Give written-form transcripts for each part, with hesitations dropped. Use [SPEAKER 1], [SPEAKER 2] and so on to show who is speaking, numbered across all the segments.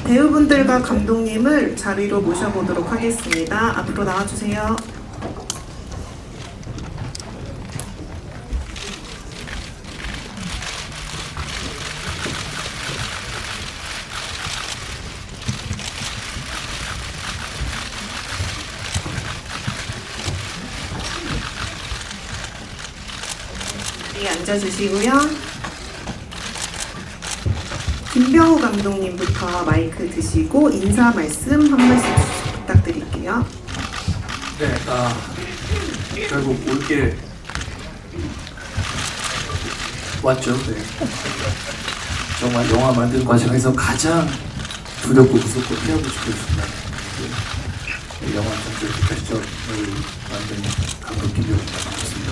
[SPEAKER 1] 배우분들과 감독님을 자리로 모셔보도록 하겠습니다. 앞으로 나와주세요. 자리에 앉아주시고요. 김병우 감독님부터 마이크 드시고 인사 말씀 한 말씀 부탁드릴게요.
[SPEAKER 2] 네, 결국 올게 왔죠. 네. 정말 영화 만드는 과정에서 가장 두렵고 무섭고 피하고 싶은 순간. 네. 영화 전체 결정을 만든 감독 김병우입니다. 반갑습니다.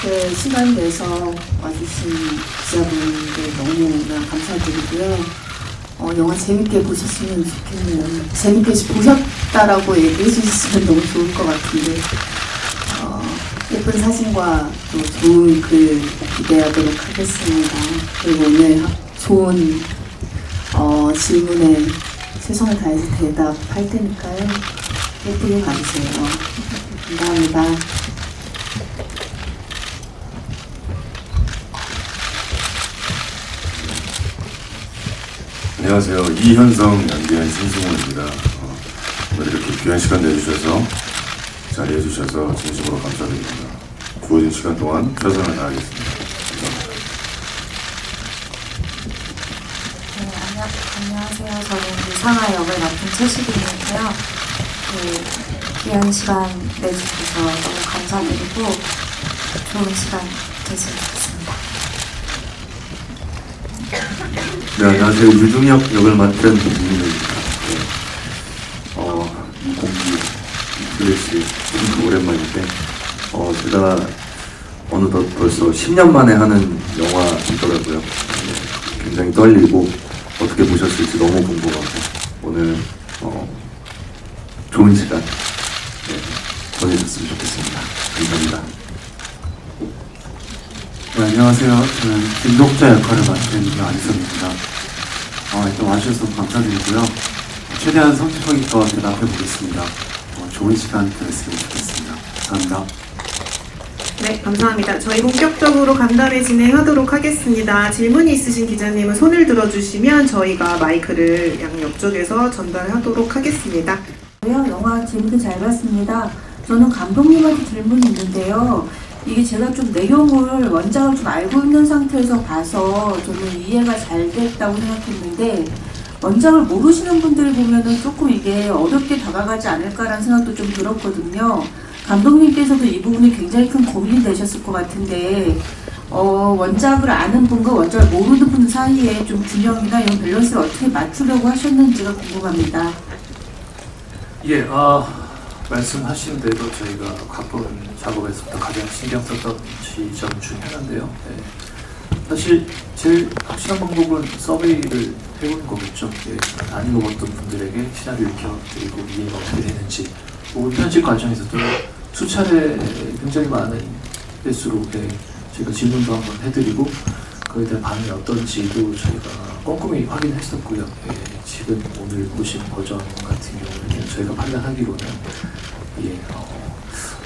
[SPEAKER 3] 이렇게 시간 내서 와주신 기자분들 너무나 감사드리고요. 영화 재밌게 보셨으면 좋겠네요. 재밌게 보셨다라고 얘기해 주시면 너무 좋을 것 같은데 예쁜 사진과 또 좋은 글 기대하도록 하겠습니다. 그리고 오늘 좋은 질문에 최선을 다해서 대답할 테니까요. 예쁘게 봐주세요. 감사합니다.
[SPEAKER 4] 안녕하세요. 이현성 연기한 신승호입니다. 오늘 이렇게 귀한 시간 내주셔서 자리해 주셔서 진심으로 감사드립니다. 주어진 시간 동안 최선을 다하겠습니다. 감사합니다.
[SPEAKER 5] 네, 안녕하세요. 저는 유상아 역을 맡은 최시빈이고요. 귀한 시간 내주셔서 너무 감사드리고 좋은 시간 되시면 좋겠습니다.
[SPEAKER 4] 네, 안녕하세요. 유중혁 역을 맡은 김민호입니다. 공기 플래시 참 오랜만인데 제가 어느덧 벌써 10년 만에 하는 영화이더라고요. 굉장히 떨리고 어떻게 보셨을지 너무 궁금하고 오늘 좋은 시간 보내셨으면 좋겠습니다. 감사합니다.
[SPEAKER 6] 네, 안녕하세요. 저는 김독자 역할을 맡은 안희성입니다. 일단 와주셔서 감사드리고요. 최대한 성취성의껏 대답해 보겠습니다. 좋은 시간 되었으면 좋겠습니다. 감사합니다.
[SPEAKER 1] 네, 감사합니다. 저희 본격적으로 간담회 진행하도록 하겠습니다. 질문이 있으신 기자님은 손을 들어주시면 저희가 마이크를 양 옆쪽에서 전달하도록 하겠습니다.
[SPEAKER 3] 영화 재밌게 잘 봤습니다. 저는 감독님한테 질문이 있는데요. 이게 제가 좀 내용을 원작을 좀 알고 있는 상태에서 봐서 저는 이해가 잘 됐다고 생각했는데 원작을 모르시는 분들 보면은 조금 이게 어렵게 다가가지 않을까라는 생각도 좀 들었거든요. 감독님께서도 이 부분이 굉장히 큰 고민이 되셨을 것 같은데 원작을 아는 분과 원작을 모르는 분 사이에 좀 균형이나 이런 밸런스를 어떻게 맞추려고 하셨는지가 궁금합니다.
[SPEAKER 2] 예, 말씀하신 대로 저희가 각본 작업에서부터 가장 신경 썼던 지점 중 하나인데요. 네. 사실 제일 확실한 방법은 서베이를 해보는 거겠죠. 안 읽어봤던 분들에게 시나리오를 읽혀드리고 이해가 어떻게 되는지 혹은 편집 과정에서도 수차례 굉장히 많은 횟수로 저희가 질문도 한번 해드리고 그에 대한 반응이 어떤지도 저희가 꼼꼼히 확인했었고요. 지금 오늘 보신 버전 같은 경우는 저희가 판단하기로는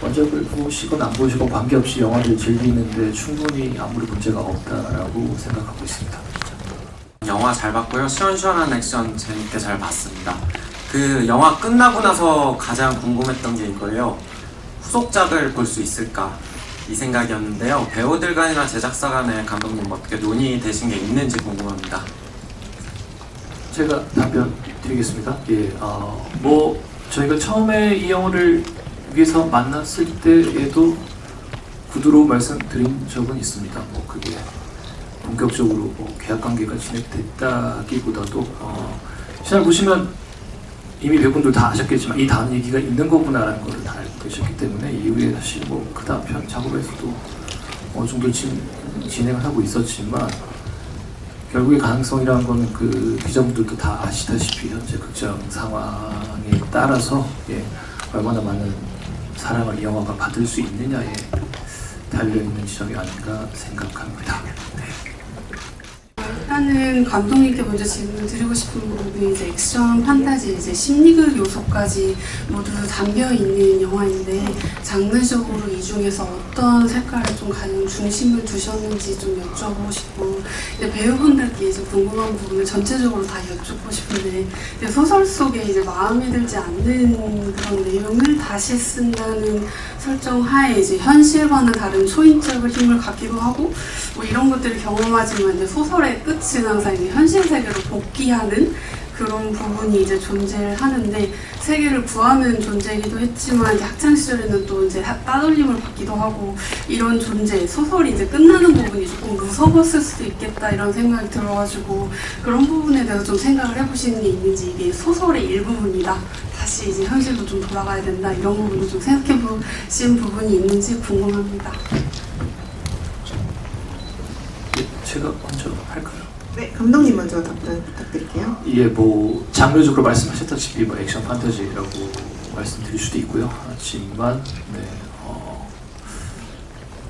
[SPEAKER 2] 원작을 보시건 안 보시건 관계없이 영화를 즐기는데 충분히 아무리 문제가 없다라고 생각하고 있습니다.
[SPEAKER 7] 영화 잘 봤고요. 시원시원한 액션 재밌게 잘 봤습니다. 그 영화 끝나고 나서 가장 궁금했던 게 이거예요. 후속작을 볼 수 있을까? 이 생각이었는데요. 배우들 간이나 제작사 간에 감독님 어떻게 논의되신 게 있는지 궁금합니다.
[SPEAKER 2] 제가 답변 드리겠습니다. 저희가 처음에 이 영화를 위해서 만났을 때에도 구두로 말씀드린 적은 있습니다. 그게 본격적으로 계약 관계가 진행됐다기보다도 시나리오 보시면 이미 배우분들 다 아셨겠지만 이 다음 얘기가 있는 거구나라는 걸 다 알고 계셨기 때문에 이후에 사실 그 다음 편 작업에서도 어느 정도 진행을 하고 있었지만 결국의 가능성이라는 거는 그 기자분들도 다 아시다시피 현재 극장 상황에 따라서 얼마나 많은 사랑을 이 영화가 받을 수 있느냐에 달려있는 지점이 아닌가 생각합니다. 네.
[SPEAKER 8] 일단은 감독님께 먼저 질문 드리고 싶은 부분이 이제 액션, 판타지, 이제 심리극 요소까지 모두 담겨 있는 영화인데 장르적으로 이 중에서 어떤 색깔을 좀 가장 중심을 두셨는지 좀 여쭤보고 싶고 이제 배우분들께 이제 궁금한 부분을 전체적으로 다 여쭙고 싶은데 이제 소설 속에 이제 마음에 들지 않는 그런 내용을 다시 쓴다는 설정 하에 이제 현실과는 다른 초인적인 힘을 갖기도 하고 뭐 이런 것들을 경험하지만 이제 소설의 끝은 항상 이제 현실 세계로 복귀하는 그런 부분이 이제 존재를 하는데 세계를 구하는 존재이기도 했지만 학창 시절에는 또 이제 따돌림을 받기도 하고 이런 존재 소설이 이제 끝나는 부분이 조금 무서웠을 수도 있겠다 이런 생각이 들어가지고 그런 부분에 대해서 좀 생각을 해보시는 게 있는지 이게 소설의 일부분이다 다시 이제 현실로 좀 돌아가야 된다 이런 부분을 좀 생각해 보신 부분이 있는지 궁금합니다.
[SPEAKER 2] 예, 제가 먼저 할까요?
[SPEAKER 1] 네, 감독님 먼저 답변 부탁드릴게요.
[SPEAKER 2] 예, 뭐 장르적으로 말씀하셨다시피 뭐 액션 판타지라고 말씀드릴 수도 있고요. 하지만 네,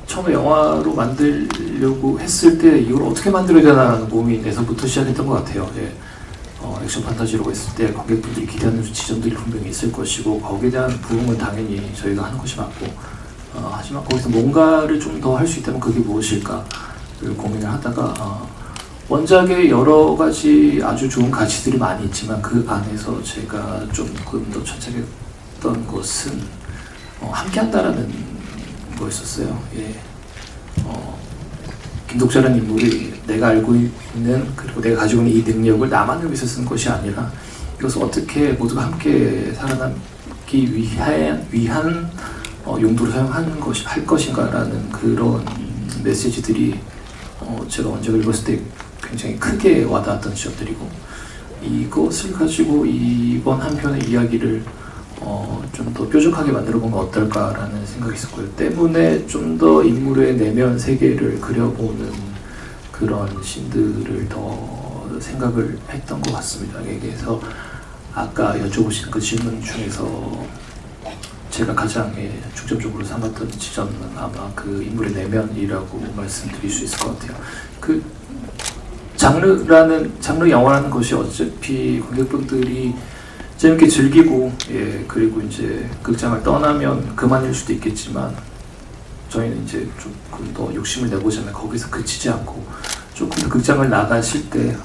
[SPEAKER 2] 처음에 영화로 만들려고 했을 때 이걸 어떻게 만들어야 되나라는 고민에서부터 시작했던 것 같아요. 예, 액션 판타지라고 했을 때 관객분들이 기대하는 지점들이 분명히 있을 것이고 거기에 대한 부응은 당연히 저희가 하는 것이 맞고 하지만 거기서 뭔가를 좀 더 할 수 있다면 그게 무엇일까를 고민을 하다가 원작에 여러 가지 아주 좋은 가치들이 많이 있지만 그 안에서 제가 조금 더 천착했던 것은 함께한다라는 거였었어요. 예. 김독자라는 인물이 내가 알고 있는 그리고 내가 가지고 있는 이 능력을 나만을 위해서 쓰는 것이 아니라 이것을 어떻게 모두가 함께 살아남기 위한 용도로 사용하는 것이 할 것인가라는 그런 메시지들이 제가 원작을 읽었을 때 굉장히 크게 와닿았던 지점들이고 이것을 가지고 이번 한 편의 이야기를 좀 더 뾰족하게 만들어 보면 어떨까라는 생각이 있었고요. 때문에 좀 더 인물의 내면 세계를 그려보는 그런 씬들을 더 생각을 했던 것 같습니다. 그래서 아까 여쭤보신 그 질문 중에서 제가 가장 중점적으로 삼았던 지점은 아마 그 인물의 내면이라고 말씀드릴 수 있을 것 같아요. 그 장르 영화라는 것이 어차피 관객분들이 재밌게 즐기고 그리고 이제 극장을 떠나면 그만일 수도 있겠지만 저희는 이제 조금 더 욕심을 내보자면 거기서 그치지 않고 조금 더 극장을 나가실 때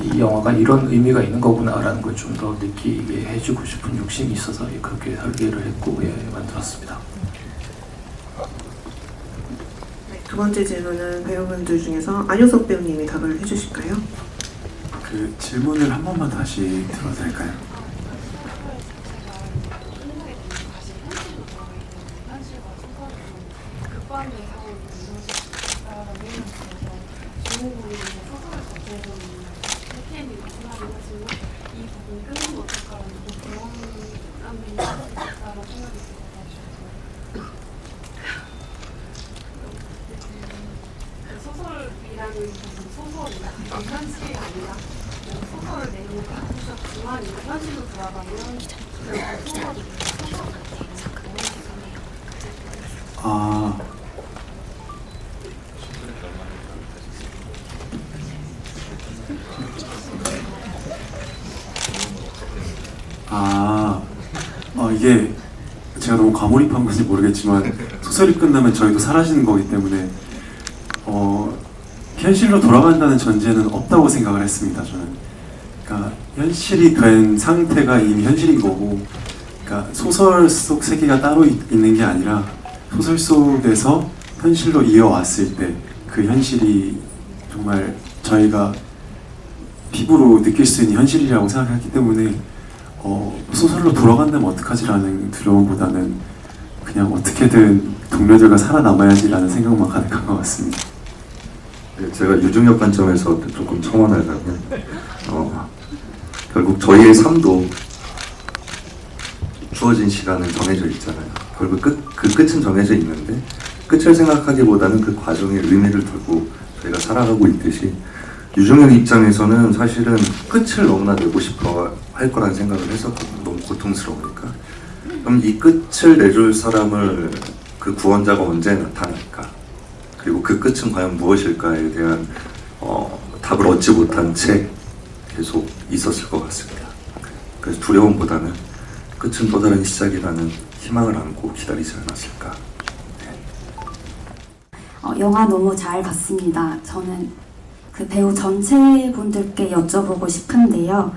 [SPEAKER 2] 이 영화가 이런 의미가 있는 거구나라는 걸 좀 더 느끼게 해주고 싶은 욕심이 있어서 그렇게 설계를 했고 만들었습니다.
[SPEAKER 1] 네, 두 번째 질문은 배우분들 중에서 안효석 배우님이 답을 해주실까요?
[SPEAKER 6] 그 질문을 한 번만 다시 들어도 될까요? 이게 제가 너무 과몰입한 건지 모르겠지만 소설이 끝나면 저희도 사라지는 거기 때문에 현실로 돌아간다는 전제는 없다고 생각을 했습니다. 저는 그러니까 현실이 된 상태가 이미 현실인 거고 그러니까 소설 속 세계가 따로 있는 게 아니라 소설 속에서 현실로 이어왔을 때 그 현실이 정말 저희가 피부로 느낄 수 있는 현실이라고 생각했기 때문에 소설로 돌아간다면 어떡하지라는 두려움보다는 그냥 어떻게든 동료들과 살아남아야지라는 생각만 가득한 것 같습니다.
[SPEAKER 9] 네, 제가 유중혁 관점에서 조금 첨언하자면 결국 저희의 삶도 주어진 시간은 정해져 있잖아요. 결국 그 끝은 정해져 있는데 끝을 생각하기보다는 그 과정에 의미를 두고 저희가 살아가고 있듯이 유중혁 입장에서는 사실은 끝을 너무나 내고 싶어 할 거라는 생각을 했었거든요. 너무 고통스러우니까. 그럼 이 끝을 내줄 사람을 그 구원자가 언제 나타날까? 그리고 그 끝은 과연 무엇일까에 대한 답을 얻지 못한 채 계속 있었을 것 같습니다. 그래서 두려움보다는 끝은 또 다른 시작이라는 희망을 안고 기다리지 않았을까.
[SPEAKER 5] 영화 너무 잘 봤습니다. 저는 그 배우 전체 분들께 여쭤보고 싶은데요.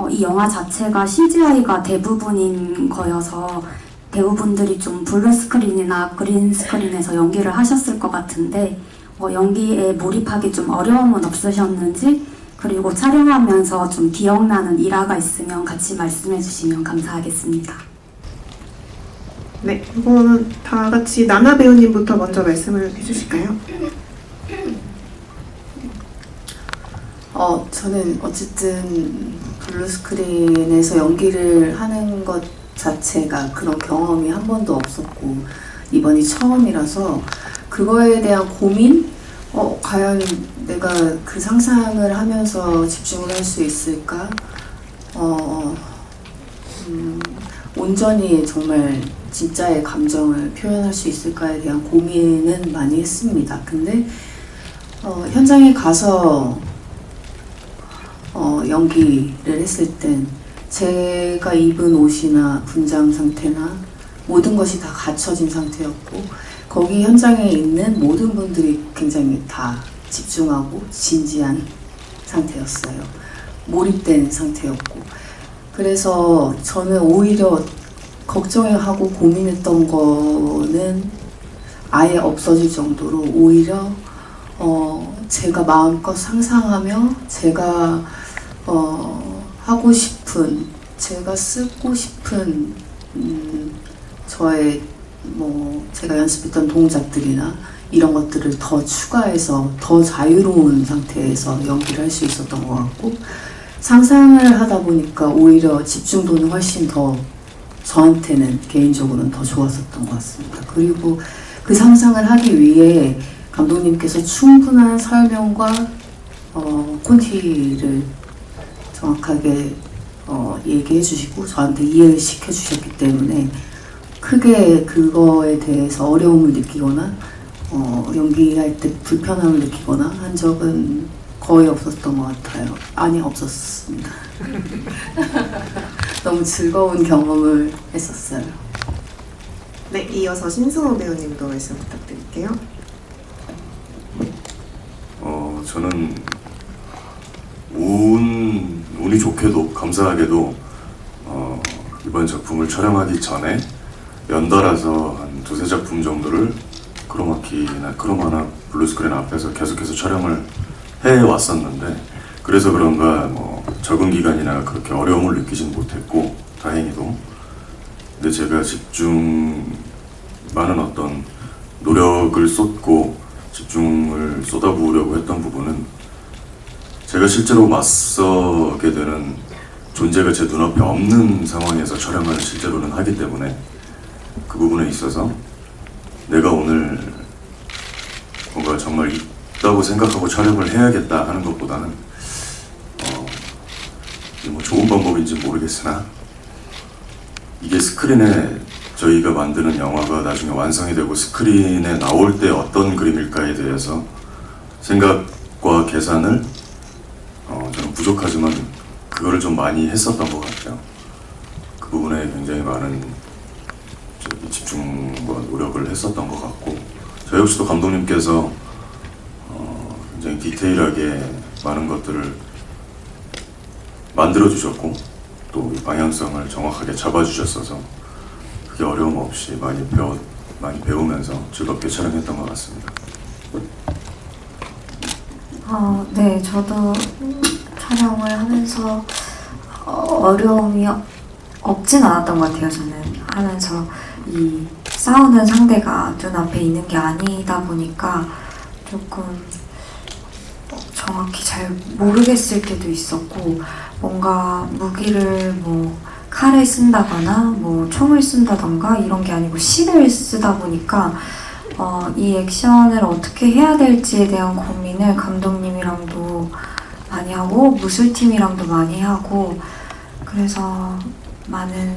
[SPEAKER 5] 이 영화 자체가 CGI가 대부분인 거여서 배우분들이 좀 블루 스크린이나 그린 스크린에서 연기를 하셨을 것 같은데 연기에 몰입하기 좀 어려움은 없으셨는지, 그리고 촬영하면서 좀 기억나는 일화가 있으면 같이 말씀해 주시면 감사하겠습니다.
[SPEAKER 1] 네, 이거는 다 같이 나나 배우님부터 먼저 말씀을 해주실까요?
[SPEAKER 10] 저는 어쨌든 블루스크린에서 연기를 하는 것 자체가 그런 경험이 한 번도 없었고 이번이 처음이라서 그거에 대한 고민? 과연 내가 그 상상을 하면서 집중을 할 수 있을까? 온전히 정말 진짜의 감정을 표현할 수 있을까에 대한 고민은 많이 했습니다. 근데 현장에 가서 연기를 했을 땐 제가 입은 옷이나 분장 상태나 모든 것이 다 갖춰진 상태였고 거기 현장에 있는 모든 분들이 굉장히 다 집중하고 진지한 상태였어요. 몰입된 상태였고 그래서 저는 오히려 걱정하고 고민했던 거는 아예 없어질 정도로 오히려 제가 마음껏 상상하며 제가 하고 싶은, 제가 쓰고 싶은 저의 제가 연습했던 동작들이나 이런 것들을 더 추가해서 더 자유로운 상태에서 연기를 할 수 있었던 것 같고 상상을 하다 보니까 오히려 집중도는 훨씬 더 저한테는 개인적으로는 더 좋았었던 것 같습니다. 그리고 그 상상을 하기 위해 감독님께서 충분한 설명과 콘티를 정확하게 얘기해 주시고 저한테 이해를 시켜 주셨기 때문에 크게 그거에 대해서 어려움을 느끼거나 연기할 때 불편함을 느끼거나 한 적은 거의 없었던 것 같아요. 아니, 없었습니다. 너무 즐거운 경험을 했었어요.
[SPEAKER 1] 네, 이어서 신승호 배우님도 말씀 부탁드릴게요.
[SPEAKER 4] 저는 운이 좋게도 감사하게도 이번 작품을 촬영하기 전에 연달아서 한 두세 작품 정도를 크로마키나 크로마나 블루스크린 앞에서 계속해서 촬영을 해왔었는데 그래서 그런가 적응 기간이나 그렇게 어려움을 느끼진 못했고 다행히도 근데 제가 많은 어떤 노력을 쏟고 집중을 쏟아부으려고 했던 부분은 제가 실제로 맞서게 되는 존재가 제 눈앞에 없는 상황에서 촬영을 실제로는 하기 때문에 그 부분에 있어서 내가 오늘 뭔가 정말 있다고 생각하고 촬영을 해야겠다 하는 것보다는 좋은 방법인지 모르겠으나 이게 스크린에 저희가 만드는 영화가 나중에 완성이 되고 스크린에 나올 때 어떤 그림일까에 대해서 생각과 계산을 저는 부족하지만 그거를 좀 많이 했었던 것 같아요. 그 부분에 굉장히 많은 집중과 노력을 했었던 것 같고 저 역시도 감독님께서 굉장히 디테일하게 많은 것들을 만들어주셨고 또 방향성을 정확하게 잡아주셨어서 그게 어려움 없이 많이 배우면서 즐겁게 촬영했던 것 같습니다.
[SPEAKER 5] 네, 저도 촬영을 하면서 어려움이 없진 않았던 것 같아요. 저는 하면서 이 싸우는 상대가 눈앞에 있는 게 아니다 보니까 조금 정확히 잘 모르겠을 때도 있었고 뭔가 무기를 칼을 쓴다거나 총을 쓴다던가 이런 게 아니고 실을 쓰다 보니까 이 액션을 어떻게 해야 될지에 대한 고민을 감독님이랑도 많이 하고 무술팀이랑도 많이 하고 그래서 많은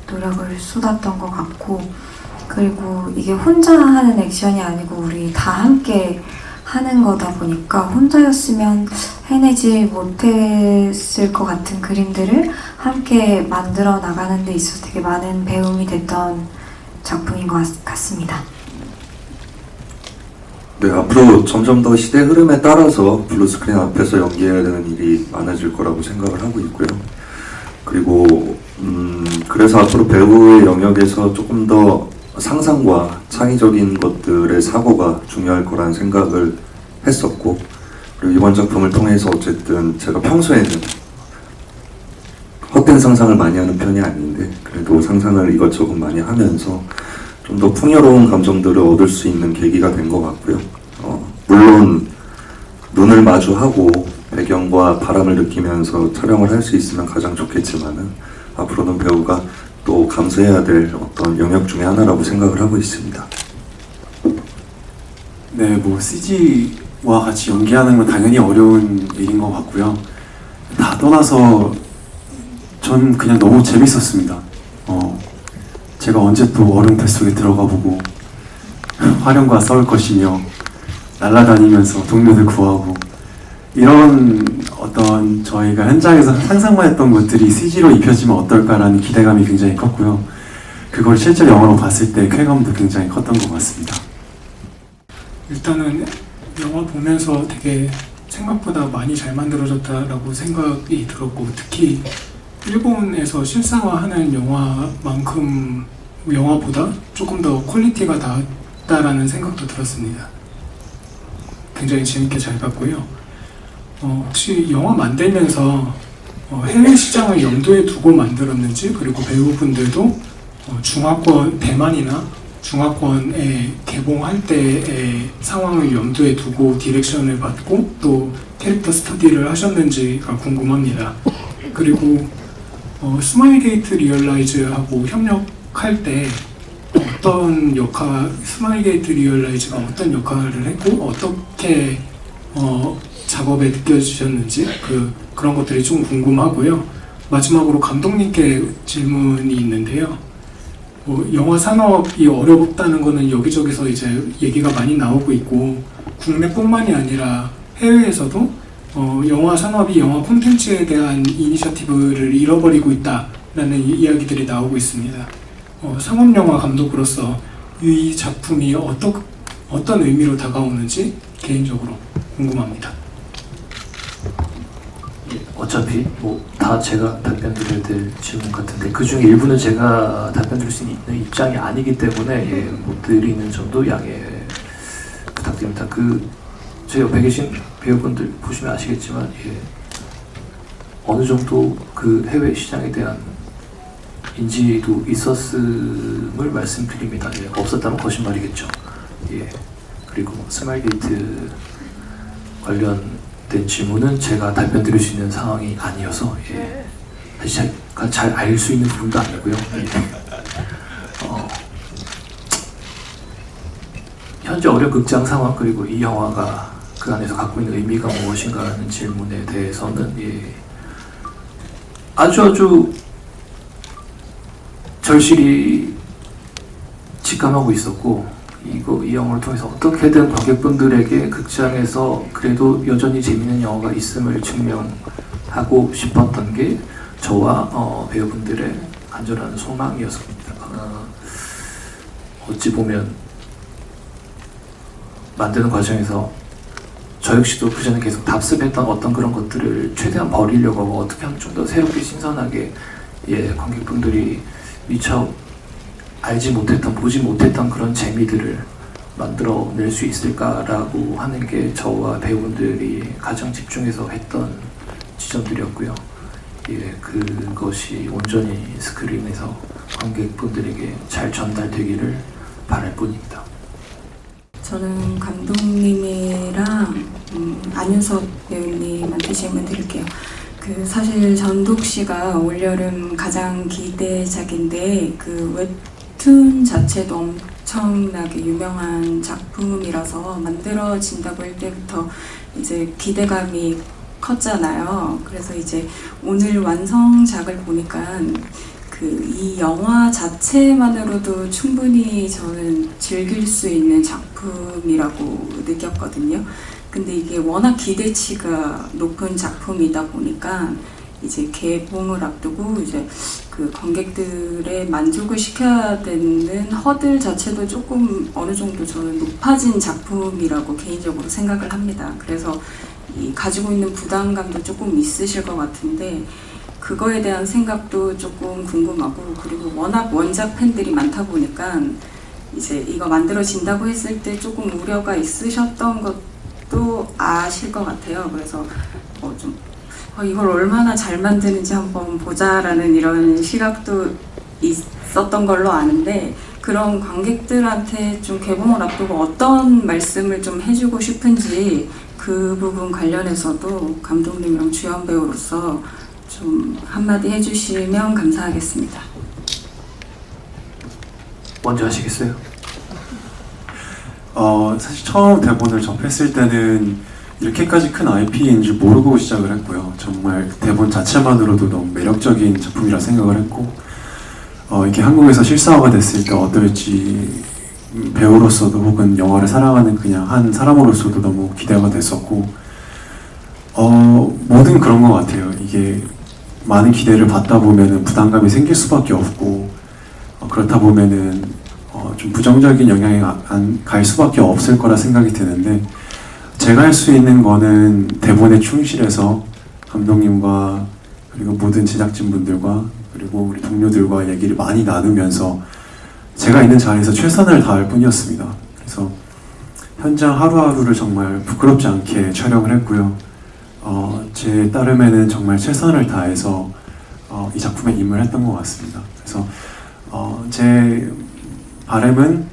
[SPEAKER 5] 노력을 쏟았던 것 같고 그리고 이게 혼자 하는 액션이 아니고 우리 다 함께 하는 거다 보니까 혼자였으면 해내지 못했을 것 같은 그림들을 함께 만들어 나가는 데 있어서 되게 많은 배움이 됐던 작품인 것 같습니다.
[SPEAKER 9] 네, 앞으로 점점 더 시대 흐름에 따라서 블루스크린 앞에서 연기해야 되는 일이 많아질 거라고 생각을 하고 있고요. 그리고 그래서 앞으로 배우의 영역에서 조금 더 상상과 창의적인 것들의 사고가 중요할 거라는 생각을 했었고, 그리고 이번 작품을 통해서 어쨌든 제가 평소에는 헛된 상상을 많이 하는 편이 아닌데 그래도 상상을 이것저것 많이 하면서 좀 더 풍요로운 감정들을 얻을 수 있는 계기가 된 것 같고요. 물론 눈을 마주하고 배경과 바람을 느끼면서 촬영을 할 수 있으면 가장 좋겠지만은 앞으로는 배우가 또 감수해야 될 어떤 영역 중에 하나라고 생각을 하고 있습니다.
[SPEAKER 6] 네, 뭐 CG와 같이 연기하는 건 당연히 어려운 일인 것 같고요. 다 떠나서 전 그냥 너무 재밌었습니다. 제가 언제 또 얼음틀 속에 들어가 보고 화룡과 싸울 것이며 날아다니면서 동료들 구하고 이런 어떤 저희가 현장에서 상상만 했던 것들이 CG로 입혀지면 어떨까라는 기대감이 굉장히 컸고요. 그걸 실제 영화로 봤을 때 쾌감도 굉장히 컸던 것 같습니다.
[SPEAKER 11] 일단은 영화 보면서 되게 생각보다 많이 잘 만들어졌다라고 생각이 들었고, 특히 일본에서 실사화하는 영화만큼 영화보다 조금 더 퀄리티가 낮다라는 생각도 들었습니다. 굉장히 재밌게 잘 봤고요. 혹시 영화 만들면서 해외 시장을 염두에 두고 만들었는지, 그리고 배우분들도 대만이나 중화권에 개봉할 때의 상황을 염두에 두고 디렉션을 받고 또 캐릭터 스터디를 하셨는지가 궁금합니다. 그리고 스마일 게이트 리얼라이즈하고 협력할 때 스마일 게이트 리얼라이즈가 어떤 역할을 했고 어떻게 작업에 느껴지셨는지 그런 것들이 좀 궁금하고요. 마지막으로 감독님께 질문이 있는데요. 영화 산업이 어렵다는 거는 여기저기서 이제 얘기가 많이 나오고 있고, 국내뿐만이 아니라 해외에서도 영화 산업이 영화 콘텐츠에 대한 이니셔티브를 잃어버리고 있다라는 이야기들이 나오고 있습니다. 상업영화 감독으로서 이 작품이 어떤 의미로 다가오는지 개인적으로 궁금합니다.
[SPEAKER 2] 어차피 다 제가 답변 드려야 될 질문 같은데 그 중에 일부는 제가 답변 드릴 수 있는 입장이 아니기 때문에 못 드리는 점도 양해 부탁드립니다. 제 옆에 계신 배우분들 보시면 아시겠지만 어느 정도 그 해외 시장에 대한 인지도 있었음을 말씀드립니다. 없었다면 거짓말이겠죠. 그리고 스마일 게이트 관련된 질문은 제가 답변 드릴 수 있는 상황이 아니어서 사실 제가 잘 알 수 있는 부분도 아니고요. 현재 어려 극장 상황, 그리고 이 영화가 그 안에서 갖고 있는 의미가 무엇인가 하는 질문에 대해서는 아주 절실히 직감하고 있었고, 이 영화를 통해서 어떻게든 관객분들에게 극장에서 그래도 여전히 재밌는 영화가 있음을 증명하고 싶었던 게 저와 배우분들의 간절한 소망이었습니다. 어찌 보면 만드는 과정에서 저 역시도 그 전에 계속 답습했던 어떤 그런 것들을 최대한 버리려고 하고, 어떻게 하면 좀 더 새롭게 신선하게 관객분들이 미처 알지 못했던, 보지 못했던 그런 재미들을 만들어낼 수 있을까라고 하는 게 저와 배우분들이 가장 집중해서 했던 지점들이었고요. 그것이 온전히 스크린에서 관객분들에게 잘 전달되기를 바랄 뿐입니다.
[SPEAKER 3] 저는 감독님이랑 안윤석 배우님한테 질문 드릴게요. 사실 전독 씨가 올여름 가장 기대작인데 웹툰 자체도 엄청나게 유명한 작품이라서 만들어진다고 할 때부터 이제 기대감이 컸잖아요. 그래서 이제 오늘 완성작을 보니까 이 영화 자체만으로도 충분히 저는 즐길 수 있는 작품이라고 느꼈거든요. 근데 이게 워낙 기대치가 높은 작품이다 보니까 이제 개봉을 앞두고 이제 그 관객들의 만족을 시켜야 되는 허들 자체도 조금 어느 정도 저는 높아진 작품이라고 개인적으로 생각을 합니다. 그래서 이 가지고 있는 부담감도 조금 있으실 것 같은데 그거에 대한 생각도 조금 궁금하고, 그리고 워낙 원작 팬들이 많다 보니까 이제 이거 만들어진다고 했을 때 조금 우려가 있으셨던 것도 아실 것 같아요. 그래서 좀 이걸 얼마나 잘 만드는지 한번 보자라는 이런 시각도 있었던 걸로 아는데, 그런 관객들한테 좀 개봉을 앞두고 어떤 말씀을 좀 해주고 싶은지 그 부분 관련해서도 감독님이랑 주연 배우로서 좀 한마디 해주시면 감사하겠습니다.
[SPEAKER 2] 먼저 하시겠어요?
[SPEAKER 6] 사실 처음 대본을 접했을 때는 이렇게까지 큰 IP인 줄 모르고 시작을 했고요. 정말 대본 자체만으로도 너무 매력적인 작품이라 생각을 했고, 이렇게 한국에서 실사화가 됐을 때 어떨지 배우로서도 혹은 영화를 사랑하는 그냥 한 사람으로서도 너무 기대가 됐었고, 뭐든 그런 것 같아요. 이게 많은 기대를 받다 보면은 부담감이 생길 수밖에 없고, 그렇다 보면은 좀 부정적인 영향이 갈 수밖에 없을 거라 생각이 드는데, 제가 할 수 있는 거는 대본에 충실해서 감독님과 그리고 모든 제작진분들과 그리고 우리 동료들과 얘기를 많이 나누면서 제가 있는 자리에서 최선을 다할 뿐이었습니다. 그래서 현장 하루하루를 정말 부끄럽지 않게 촬영을 했고요. 제 따름에는 정말 최선을 다해서 이 작품에 임을 했던 것 같습니다. 그래서 제 바람은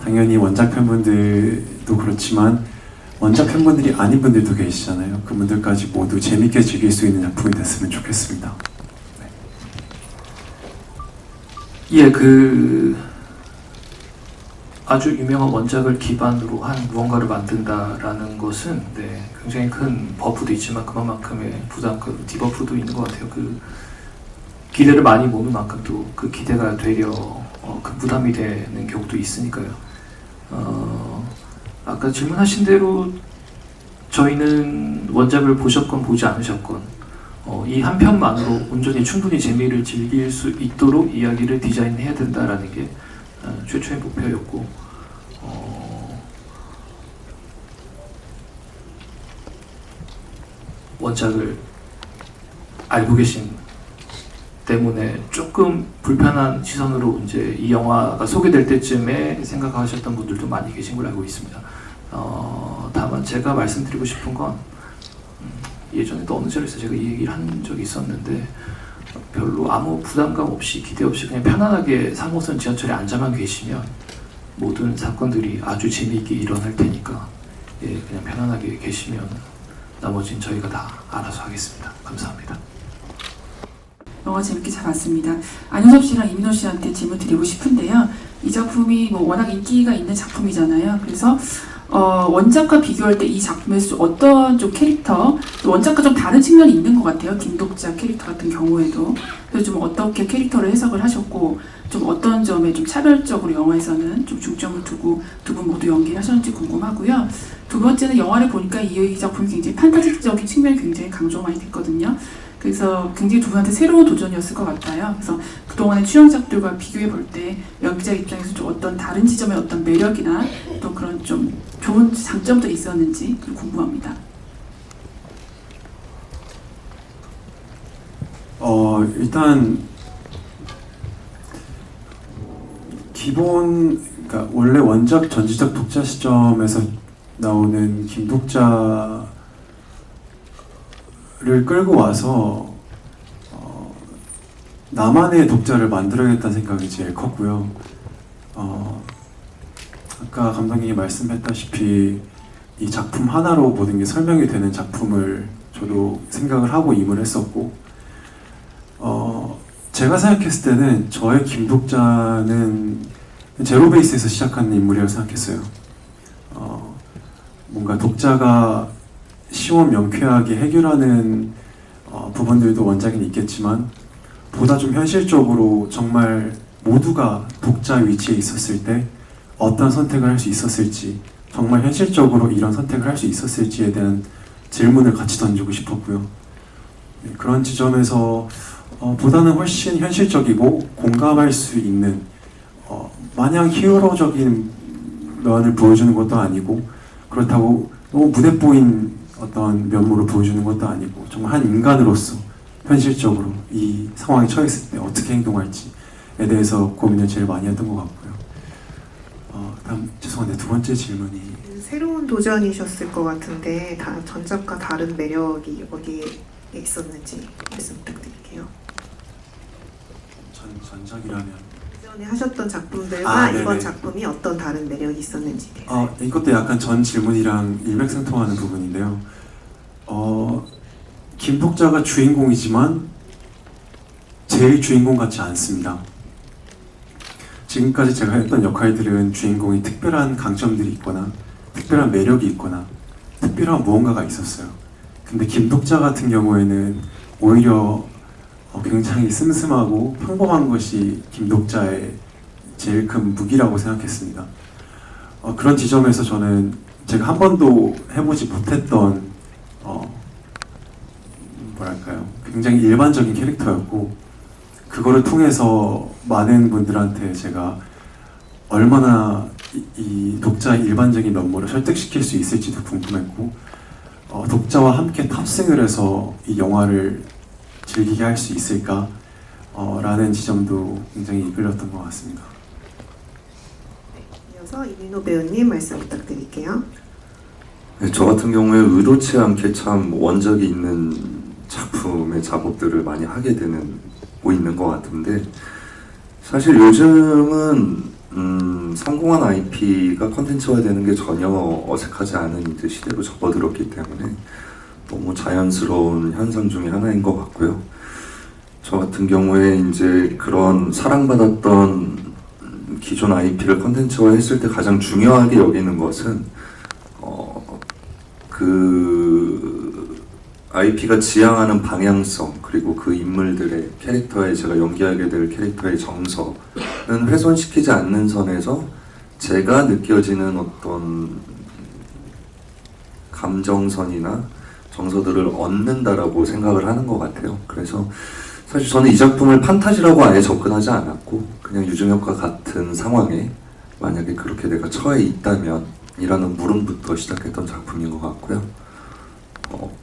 [SPEAKER 6] 당연히 원작 팬분들도 그렇지만 원작 팬분들이 아닌 분들도 계시잖아요. 그분들까지 모두 재밌게 즐길 수 있는 작품이 됐으면 좋겠습니다.
[SPEAKER 2] 예, 아주 유명한 원작을 기반으로 한 무언가를 만든다라는 것은 굉장히 큰 버프도 있지만 그만큼의 부담, 디버프도 있는 것 같아요. 기대를 많이 모는 만큼 또 그 기대가 되려 큰 부담이 되는 경우도 있으니까요. 아까 질문하신 대로 저희는 원작을 보셨건 보지 않으셨건 이 한 편만으로 온전히 충분히 재미를 즐길 수 있도록 이야기를 디자인해야 된다라는 게 최초의 목표였고, 원작을 알고 계신 때문에 조금 불편한 시선으로 이제 이 영화가 소개될 때쯤에 생각하셨던 분들도 많이 계신 걸 알고 있습니다. 다만 제가 말씀드리고 싶은 건 예전에도 어느 자리에서 제가 이 얘기를 한 적이 있었는데, 별로 아무 부담감 없이 기대 없이 그냥 편안하게 3호선 지하철에 앉아만 계시면 모든 사건들이 아주 재미있게 일어날 테니까 그냥 편안하게 계시면 나머지는 저희가 다 알아서 하겠습니다. 감사합니다.
[SPEAKER 12] 영화 재밌게 잘 봤습니다. 안효섭 씨랑 이민호 씨한테 질문 드리고 싶은데요. 이 작품이 워낙 인기가 있는 작품이잖아요. 그래서 원작과 비교할 때 이 작품에서 어떤 좀 캐릭터, 원작과 좀 다른 측면이 있는 것 같아요. 김독자 캐릭터 같은 경우에도. 그래서 좀 어떻게 캐릭터를 해석을 하셨고, 좀 어떤 점에 좀 차별적으로 영화에서는 좀 중점을 두고 두 분 모두 연기를 하셨는지 궁금하고요. 두 번째는 영화를 보니까 이 작품이 굉장히 판타지적인 측면이 굉장히 강조가 많이 됐거든요. 그래서 굉장히 두 분한테 새로운 도전이었을 것 같아요. 그래서 그동안의 출연작들과 비교해 볼 때 연기자 입장에서 좀 어떤 다른 지점의 어떤 매력이나 또 그런 좀 좋은 장점들이 있었는지 궁금합니다.
[SPEAKER 6] 일단 그러니까 원래 원작 전지적 독자 시점에서 나오는 김독자를 끌고 와서 나만의 독자를 만들어야겠다는 생각이 제일 컸고요. 아까 감독님이 말씀했다시피 이 작품 하나로 모든 게 설명이 되는 작품을 저도 생각을 하고 임을 했었고, 제가 생각했을 때는 저의 김독자는 제로 베이스에서 시작하는 인물이라고 생각했어요. 뭔가 독자가 시원 명쾌하게 해결하는 부분들도 원작에는 있겠지만 보다 좀 현실적으로 정말 모두가 독자 위치에 있었을 때 어떤 선택을 할 수 있었을지, 정말 현실적으로 이런 선택을 할 수 있었을지에 대한 질문을 같이 던지고 싶었고요. 네, 그런 지점에서 보다는 훨씬 현실적이고 공감할 수 있는 마냥 히어로적인 면을 보여주는 것도 아니고, 그렇다고 너무 무대뽀인 어떤 면모를 보여주는 것도 아니고, 정말 한 인간으로서 현실적으로 이 상황에 처했을 때 어떻게 행동할지에 대해서 고민을 제일 많이 했던 것 같고요. 다음, 죄송한데 두 번째 질문이
[SPEAKER 1] 새로운 도전이셨을 것 같은데 전작과 다른 매력이 어디에 있었는지 말씀 부탁드릴게요.
[SPEAKER 6] 전작이라면
[SPEAKER 1] 전에 하셨던 작품들과
[SPEAKER 6] 네네.
[SPEAKER 1] 이번 작품이 어떤 다른 매력이 있었는지.
[SPEAKER 6] 이것도 약간 전 질문이랑 일맥상통하는 부분인데요. 김독자가 주인공이지만 제일 주인공 같지 않습니다. 지금까지 제가 했던 역할들은 주인공이 특별한 강점들이 있거나 특별한 매력이 있거나 특별한 무언가가 있었어요. 근데 김독자 같은 경우에는 오히려 굉장히 슴슴하고 평범한 것이 김독자의 제일 큰 무기라고 생각했습니다. 그런 지점에서 저는 제가 한 번도 해보지 못했던 뭐랄까요, 굉장히 일반적인 캐릭터였고, 그거를 통해서 많은 분들한테 제가 얼마나 이 독자의 일반적인 면모를 설득시킬 수 있을지도 궁금했고, 독자와 함께 탑승을 해서 이 영화를 즐기게 할 수 있을까 라는 지점도 굉장히 이끌렸던 것 같습니다.
[SPEAKER 1] 이어서 이민호 배우님 말씀 부탁드릴게요.
[SPEAKER 9] 네, 저 같은 경우에 의도치 않게 참 원작이 있는 작품의 작업들을 많이 하게 되고 있는 것 같은데, 사실 요즘은 성공한 IP가 컨텐츠화되는 게 전혀 어색하지 않은 이제 시대로 접어들었기 때문에 너무 자연스러운 현상 중에 하나인 것 같고요. 저 같은 경우에 이제 그런 사랑받았던 기존 IP를 컨텐츠화했을 때 가장 중요하게 여기는 것은 그 IP가 지향하는 방향성, 그리고 그 인물들의 캐릭터에, 제가 연기하게 될 캐릭터의 정서는 훼손시키지 않는 선에서 제가 느껴지는 어떤 감정선이나 정서들을 얻는다라고 생각을 하는 것 같아요. 그래서 사실 저는 이 작품을 판타지라고 아예 접근하지 않았고, 그냥 유중혁과 같은 상황에 만약에 그렇게 내가 처해 있다면 이라는 물음부터 시작했던 작품인 것 같고요.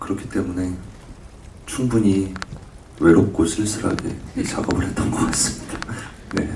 [SPEAKER 9] 그렇기 때문에 충분히 외롭고 쓸쓸하게 이 작업을 했던 것 같습니다. 네.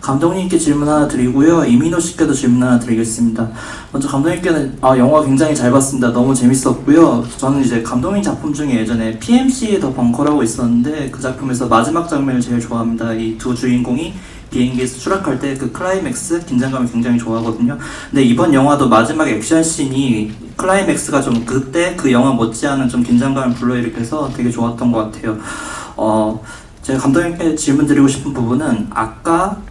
[SPEAKER 13] 감독님께 질문 하나 드리고요. 이민호 씨께도 질문 하나 드리겠습니다. 먼저 감독님께는 영화 굉장히 잘 봤습니다. 너무 재밌었고요. 저는 이제 감독님 작품 중에 예전에 PMC 더 벙커라고 있었는데 그 작품에서 마지막 장면을 제일 좋아합니다. 이 두 주인공이 비행기에서 추락할 때 그 클라이맥스 긴장감을 굉장히 좋아하거든요. 근데 이번 영화도 마지막 액션 씬이 클라이맥스가 좀 그때 그 영화 못지않은 좀 긴장감을 불러일으켜서 되게 좋았던 것 같아요. 제가 감독님께 질문 드리고 싶은 부분은 아까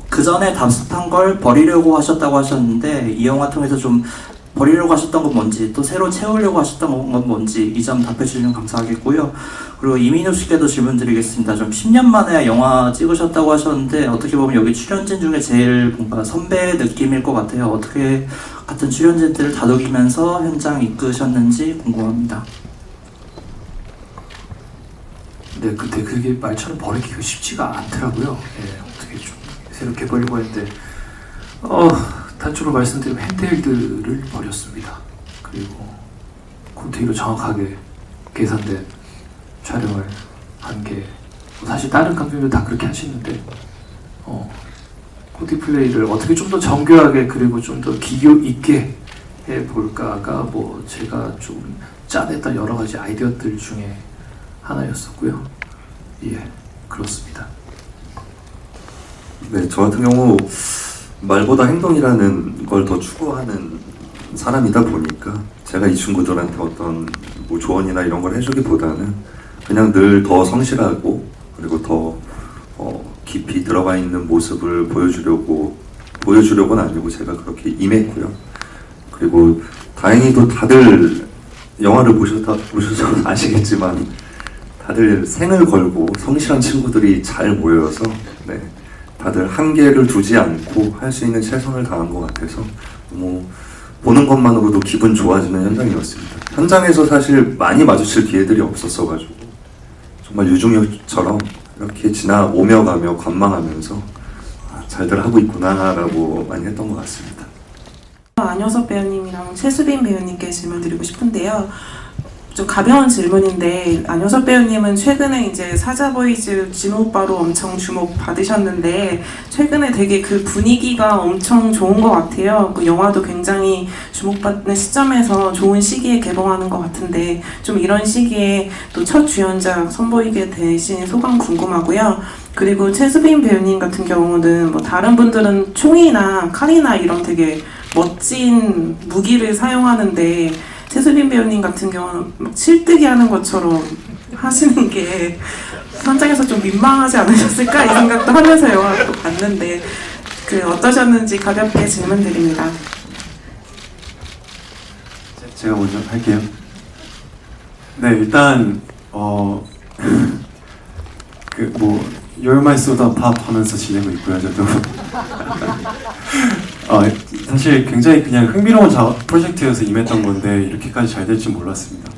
[SPEAKER 13] 그 전에 답습한 걸 버리려고 하셨다고 하셨는데 이 영화 통해서 좀 버리려고 하셨던 건 뭔지, 또 새로 채우려고 하셨던 건 뭔지 이 점 답해 주시면 감사하겠고요. 그리고 이민호 씨께도 질문 드리겠습니다. 좀 10년 만에 영화 찍으셨다고 하셨는데 어떻게 보면 여기 출연진 중에 제일 뭔가 선배 느낌일 것 같아요. 어떻게 같은 출연진들을 다독이면서 현장 이끄셨는지 궁금합니다.
[SPEAKER 2] 네, 근데 그게 말처럼 버리기가 쉽지가 않더라고요. 어떻게 좀 새롭게 버리고 했는데 단적으로 말씀드리면 핸드헬드를 버렸습니다. 그리고 콘테이로 정확하게 계산된 촬영을 한 게, 사실 다른 감독님도 다 그렇게 하시는데 코디 플레이를 어떻게 좀 더 정교하게 그리고 좀 더 기교 있게 해볼까가 제가 좀 짜냈던 여러 가지 아이디어들 중에 하나였었고요. 예, 그렇습니다.
[SPEAKER 9] 네, 저 같은 경우 말보다 행동이라는 걸 더 추구하는 사람이다 보니까 제가 이 친구들한테 어떤 조언이나 이런 걸 해주기보다는 그냥 늘 더 성실하고 그리고 더 깊이 들어가 있는 모습을 보여주려고는 아니고 제가 그렇게 임했고요. 그리고 다행히도 다들 영화를 보셔서 아시겠지만 다들 생을 걸고 성실한 친구들이 잘 모여서 네, 다들 한계를 두지 않고 할 수 있는 최선을 다한 것 같아서 너무 보는 것만으로도 기분 좋아지는 현장이었습니다. 현장에서 사실 많이 마주칠 기회들이 없었어가지고 정말 유중혁처럼 이렇게 지나오며 가며 관망하면서 아, 잘들 하고 있구나라고 많이 했던 것 같습니다.
[SPEAKER 14] 안효섭 배우님이랑 최수빈 배우님께 질문 드리고 싶은데요. 좀 가벼운 질문인데 안효섭 배우님은 최근에 이제 사자보이즈 진오빠로 엄청 주목 받으셨는데 최근에 되게 그 분위기가 엄청 좋은 것 같아요. 그 영화도 굉장히 주목받는 시점에서 좋은 시기에 개봉하는 것 같은데 좀 이런 시기에 또 첫 주연작 선보이게 되신 소감 궁금하고요. 그리고 최수빈 배우님 같은 경우는 뭐 다른 분들은 총이나 칼이나 이런 되게 멋진 무기를 사용하는데 최수빈 배우님 같은 경우는 막 실뜨기 하는 것처럼 하시는 게 현장에서 좀 민망하지 않으셨을까 이 생각도 하면서 영화를 또 봤는데 그 어떠셨는지 가볍게 질문 드립니다.
[SPEAKER 6] 제가 먼저 할게요. 네, 일단 그 뭐 You're My Soda Pop 하면서 지내고 있고요, 저도. 사실 굉장히 그냥 흥미로운 프로젝트여서 임했던 건데 이렇게까지 잘 될 줄 몰랐습니다.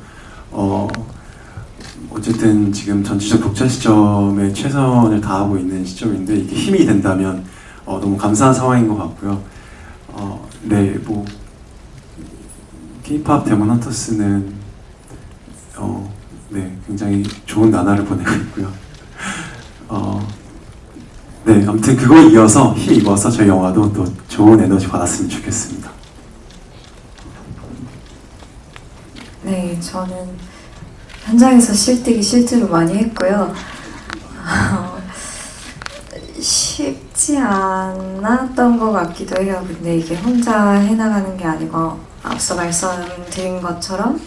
[SPEAKER 6] 어쨌든 지금 전지적 독자 시점에 최선을 다하고 있는 시점인데 이게 힘이 된다면 너무 감사한 상황인 것 같고요. 네, 뭐 K-pop 데몬 헌터스는 네, 굉장히 좋은 나날을 보내고 있고요. 네, 아무튼 그거에 이어서 힘입어서 저희 영화도 또 좋은 에너지 받았으면 좋겠습니다.
[SPEAKER 15] 네, 저는 현장에서 실뜨기 실제로 많이 했고요. 쉽지 않았던 것 같기도 해요. 근데 이게 혼자 해나가는 게 아니고 앞서 말씀드린 것처럼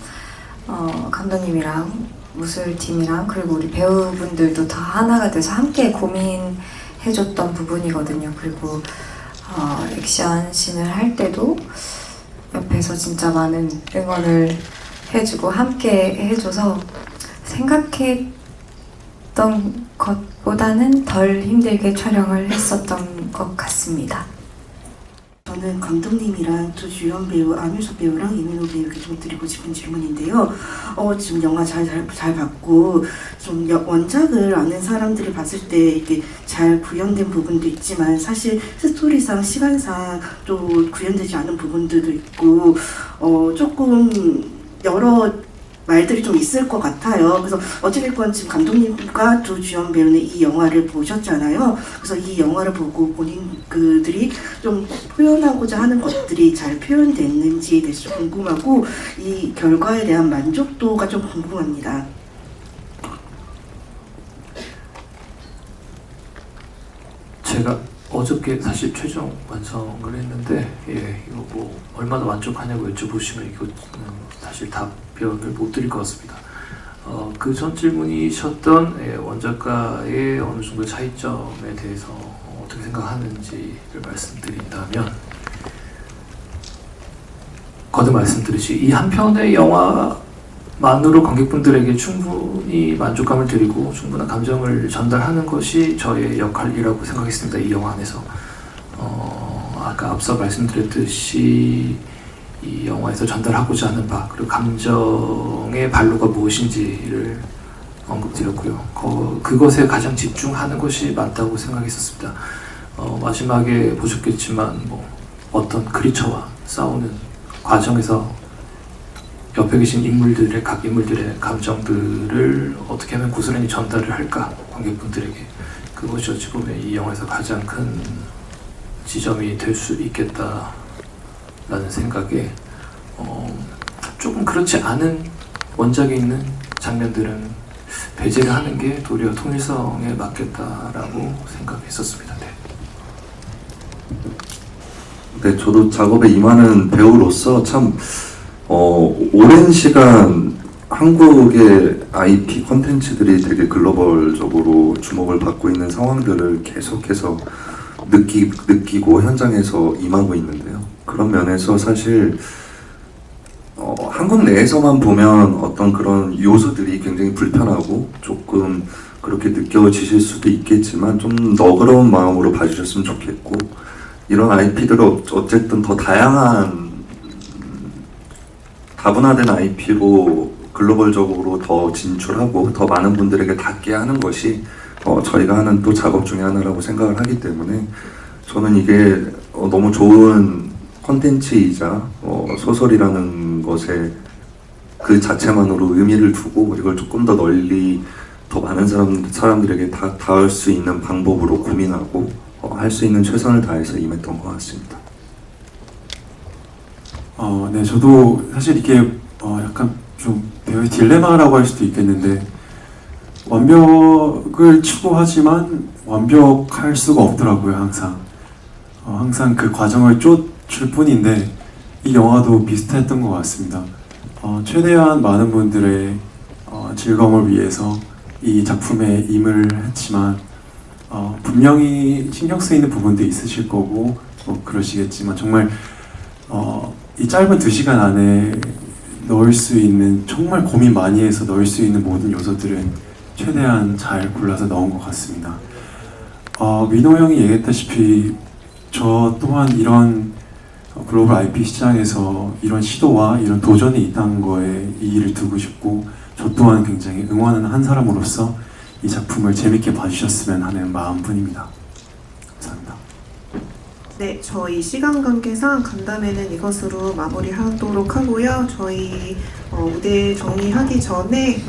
[SPEAKER 15] 감독님이랑 무술팀이랑 그리고 우리 배우분들도 다 하나가 돼서 함께 고민해줬던 부분이거든요. 그리고 액션 씬을 할 때도 옆에서 진짜 많은 응원을 해주고 함께 해줘서 생각했던 것보다는 덜 힘들게 촬영을 했었던 것 같습니다.
[SPEAKER 16] 저는 감독님이랑 또 주연 배우 안효섭 배우랑 이민호 배우에게 좀 드리고 싶은 질문인데요. 지금 영화 잘 봤고 좀 원작을 아는 사람들이 봤을 때 이렇게 잘 구현된 부분도 있지만 사실 스토리상 시간상 또 구현되지 않은 부분들도 있고 조금 여러 말들이 좀 있을 것 같아요. 그래서 어찌됐건 지금 감독님과 두 주연 배우는 이 영화를 보셨잖아요. 그래서 이 영화를 보고 그들이 좀 표현하고자 하는 것들이 잘 표현됐는지에 대해서 궁금하고 이 결과에 대한 만족도가 좀 궁금합니다.
[SPEAKER 2] 제가 어저께 사실 최종 완성을 했는데 이거 뭐 얼마나 만족하냐고 여쭤보시면 이거 사실 답변을 못 드릴 것 같습니다. 그 전 질문이셨던 원작과의 어느 정도 차이점에 대해서 어떻게 생각하는지를 말씀드린다면 거듭 말씀드리지 이 한 편의 영화만으로 관객분들에게 충분히 만족감을 드리고 충분한 감정을 전달하는 것이 저의 역할이라고 생각했습니다. 이 영화 안에서 아까 앞서 말씀드렸듯이 이 영화에서 전달하고자 하는 바 그리고 감정의 발로가 무엇인지를 언급드렸고요. 그것에 가장 집중하는 것이 맞다고 생각했었습니다. 마지막에 보셨겠지만 뭐 어떤 크리처와 싸우는 과정에서 옆에 계신 인물들의 각 인물들의 감정들을 어떻게 하면 고스란히 전달을 할까 관객분들에게 그것이 어찌 보면 이 영화에서 가장 큰 지점이 될 수 있겠다라는 생각에 조금 그렇지 않은 원작에 있는 장면들은 배제를 하는 게 도리어 통일성에 맞겠다라고 생각했었습니다.
[SPEAKER 9] 네, 저도 작업에 임하는 배우로서 참 오랜 시간 한국의 IP 콘텐츠들이 되게 글로벌적으로 주목을 받고 있는 상황들을 계속해서 느끼고 현장에서 임하고 있는데요. 그런 면에서 사실 한국 내에서만 보면 어떤 그런 요소들이 굉장히 굉장히 불편하고 조금 그렇게 느껴지실 수도 있겠지만 좀 너그러운 마음으로 봐주셨으면 좋겠고, 이런 IP들을 어쨌든 더 다양한 다분화된 IP로 글로벌적으로 더 진출하고 더 많은 분들에게 닿게 하는 것이 저희가 하는 또 작업 중에 하나라고 생각을 하기 때문에, 저는 이게 너무 좋은 콘텐츠이자 소설이라는 것에 그 자체만으로 의미를 두고 이걸 조금 더 널리 더 많은 사람들에게 닿을 수 있는 방법으로 고민하고 할 수 있는 최선을 다해서 임했던 것 같습니다.
[SPEAKER 6] 네, 저도 사실 이게 약간 좀 배우의 딜레마라고 할 수도 있겠는데, 완벽을 추구하지만 완벽할 수가 없더라고요. 항상 그 과정을 쫓을 뿐인데, 이 영화도 비슷했던 것 같습니다. 최대한 많은 분들의 즐거움을 위해서 이 작품에 임을 했지만, 분명히 신경 쓰이는 부분도 있으실 거고 그러시겠지만, 정말 이 짧은 2시간 안에 넣을 수 있는, 정말 고민 많이 해서 넣을 수 있는 모든 요소들은 최대한 잘 골라서 넣은 것 같습니다. 민호 형이 얘기했다시피 저 또한 이런 글로벌 IP 시장에서 이런 시도와 이런 도전이 있다는 거에 이의를 두고 싶고, 저 또한 굉장히 응원하는 한 사람으로서 이 작품을 재밌게 봐주셨으면 하는 마음뿐입니다. 감사합니다.
[SPEAKER 1] 네, 저희 시간 관계상 간담회는 이것으로 마무리하도록 하고요. 저희 무대 정리하기 전에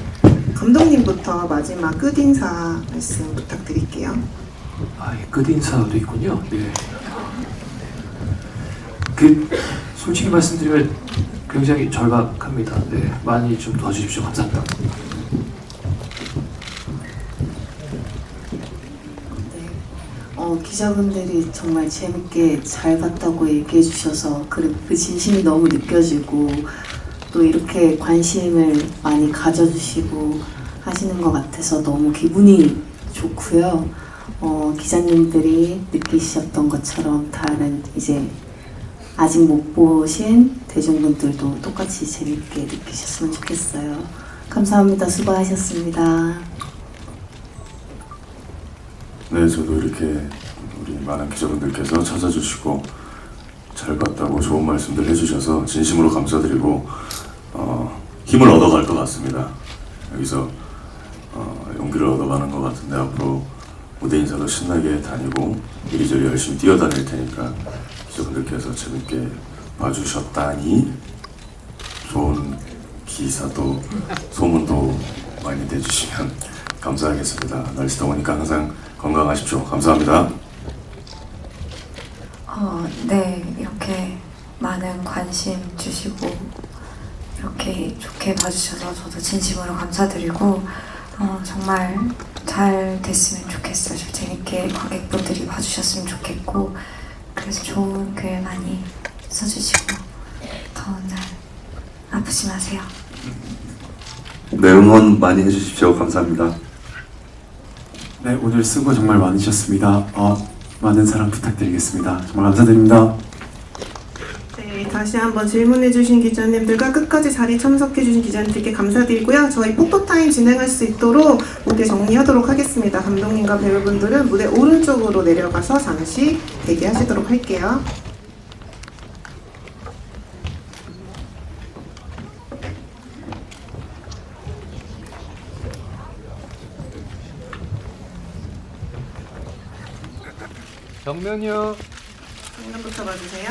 [SPEAKER 1] 감독님부터 마지막 끝인사 말씀 부탁드릴게요.
[SPEAKER 2] 끝인사도 있군요. 네. 솔직히 말씀드리면 굉장히 절박합니다. 네, 많이 좀 도와주십시오. 감사합니다.
[SPEAKER 10] 기자분들이 정말 재밌게 잘 봤다고 얘기해 주셔서 그 진심이 너무 느껴지고, 또 이렇게 관심을 많이 가져주시고 하시는 것 같아서 너무 기분이 좋고요. 기자님들이 느끼셨던 것처럼 다른 이제 아직 못 보신 대중분들도 똑같이 재밌게 느끼셨으면 좋겠어요. 감사합니다. 수고하셨습니다.
[SPEAKER 4] 네, 저도 이렇게 우리 많은 기자분들께서 찾아주시고 잘 봤다고 좋은 말씀들 해주셔서 진심으로 감사드리고 힘을 얻어갈 것 같습니다. 여기서 용기를 얻어가는 것 같은데, 앞으로 무대 인사도 신나게 다니고 이리저리 열심히 뛰어다닐 테니까 기자분들께서 재밌게 봐주셨다니 좋은 기사도 소문도 많이 내주시면 감사하겠습니다. 날씨 더우니까 항상 건강하십시오. 감사합니다.
[SPEAKER 15] 네, 이렇게 많은 관심 주시고 이렇게 좋게 봐주셔서 저도 진심으로 감사드리고, 정말 잘 됐으면 좋겠어요. 좀 재밌게 관객분들이 봐주셨으면 좋겠고, 그래서 좋은 글 많이 써주시고 더운 날 아프지 마세요.
[SPEAKER 9] 네, 응원 많이 해주십시오. 감사합니다.
[SPEAKER 6] 네, 오늘 수고 정말 많으셨습니다. 많은 사랑 부탁드리겠습니다. 정말 감사드립니다.
[SPEAKER 1] 네, 다시 한번 질문해주신 기자님들과 끝까지 자리 참석해주신 기자님들께 감사드리고요. 저희 포토타임 진행할 수 있도록 무대 정리하도록 하겠습니다. 감독님과 배우분들은 무대 오른쪽으로 내려가서 잠시 대기하시도록 할게요.
[SPEAKER 2] 정면이요.
[SPEAKER 1] 정면부터 봐주세요.